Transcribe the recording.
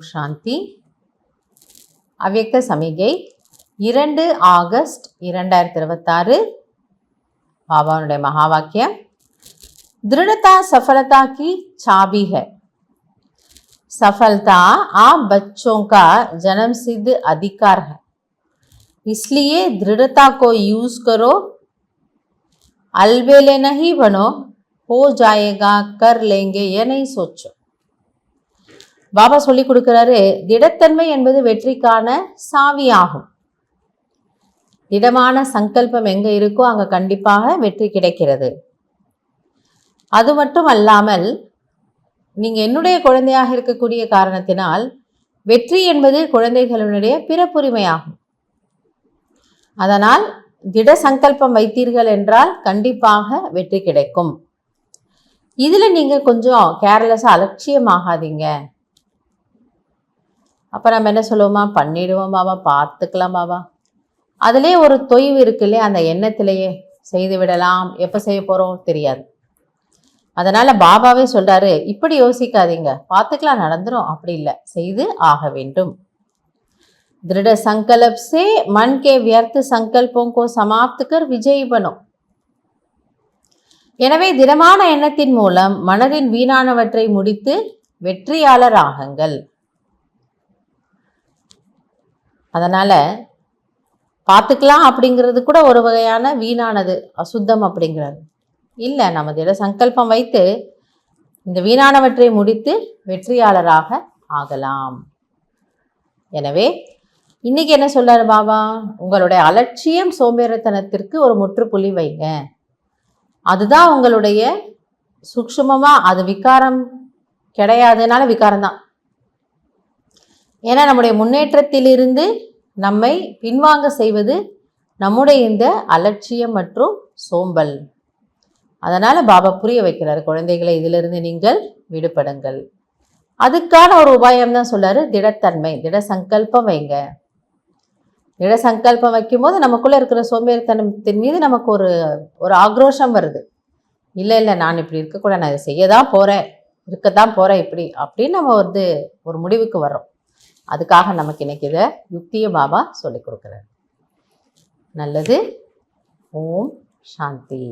சாந்தி. அவ்யக்த சமிகை 2 ஆகஸ்ட் 2026. பாபாவுடைய மகா வாக்கியம், दृढ़ता सफलता की चाबी है. सफलता आप बच्चों का जन्म सिद्ध अधिकार है, इसलिए दृढ़ता को यूज करो. अलबेले नहीं बनो, हो जाएगा कर लेंगे ये नहीं सोचो. பாபா சொல்லி கொடுக்கிறாரு, திடத்தன்மை என்பது வெற்றிக்கான சாவி ஆகும். திடமான சங்கல்பம் எங்க இருக்கோ அங்க கண்டிப்பாக வெற்றி கிடைக்கிறது. அது மட்டும் அல்லாமல் நீங்க என்னுடைய குழந்தையாக இருக்கக்கூடிய காரணத்தினால் வெற்றி என்பது குழந்தைகளுடைய பிறப்புரிமையாகும். அதனால் திட சங்கல்பம் வைத்தீர்கள் என்றால் கண்டிப்பாக வெற்றி கிடைக்கும். இதுல நீங்க கொஞ்சம் கேர்லெஸ்ஸா அலட்சியமாகாதீங்க. அப்ப நம்ம என்ன சொல்லுவோமா, பண்ணிடுவோம் பாபா, பார்த்துக்கலாம் பாபா. அதுலேயே ஒரு தொய்வு இருக்கு இல்லையா, அந்த எண்ணத்திலேயே செய்து விடலாம், எப்போ செய்ய போறோம் தெரியாது. அதனால பாபாவே சொல்றாரு, இப்படி யோசிக்காதீங்க, பார்த்துக்கலாம் நடந்துரும், அப்படி இல்லை, செய்து ஆக வேண்டும். दृढ़ संकल्प से मन के व्यर्थ संकल्पों को समाप्त कर विजयी बनो. எனவே திடமான எண்ணத்தின் மூலம் மனதின் வீணானவற்றை முடித்து வெற்றியாளர் ஆகுங்கள். அதனால பார்த்துக்கலாம் அப்படிங்கிறது கூட ஒரு வகையான வீணானது, அசுத்தம் அப்படிங்கிறது இல்லை. நம்ம திட சங்கல்பம் வைத்து இந்த வீணானவற்றை முடித்து வெற்றியாளராக ஆகலாம். எனவே இன்னைக்கு என்ன சொல்றாரு பாபா, உங்களுடைய அலட்சியம் சோம்பேறித்தனத்திற்கு ஒரு முற்றுப்புள்ளி வைங்க. அதுதான் உங்களுடைய சூக்ஷ்மமா, அது விகாரம் கிடையாதுனால விகாரம் தான். ஏன்னா நம்முடைய முன்னேற்றத்திலிருந்து நம்மை பின்வாங்க செய்வது நம்முடைய இந்த அலட்சியம் மற்றும் சோம்பல். அதனால பாபா புரிய வைக்கிறார், குழந்தைகளை இதிலிருந்து நீங்கள் விடுபடுங்கள். அதுக்கான ஒரு உபாயம் தான் சொல்றாரு, திடத்தன்மை, திட சங்கல்பம் வைங்க. திட சங்கல்பம் வைக்கும்போது நமக்குள்ள இருக்கிற சோம்பேறித்தனத்தின் மீது நமக்கு ஒரு ஆக்ரோஷம் வருது. இல்லை நான் இப்படி இருக்கக்கூடாது, நான் இதை செய்யதான் போறேன், இருக்கத்தான் போறேன், இப்படி அப்படின்னு நம்ம ஒரு முடிவுக்கு வர்றோம். அதுக்காக நமக்கு இன்னைக்கு இதை யுக்தியை பாபா சொல்லி கொடுக்குறார். நல்லது. ஓம் சாந்தி.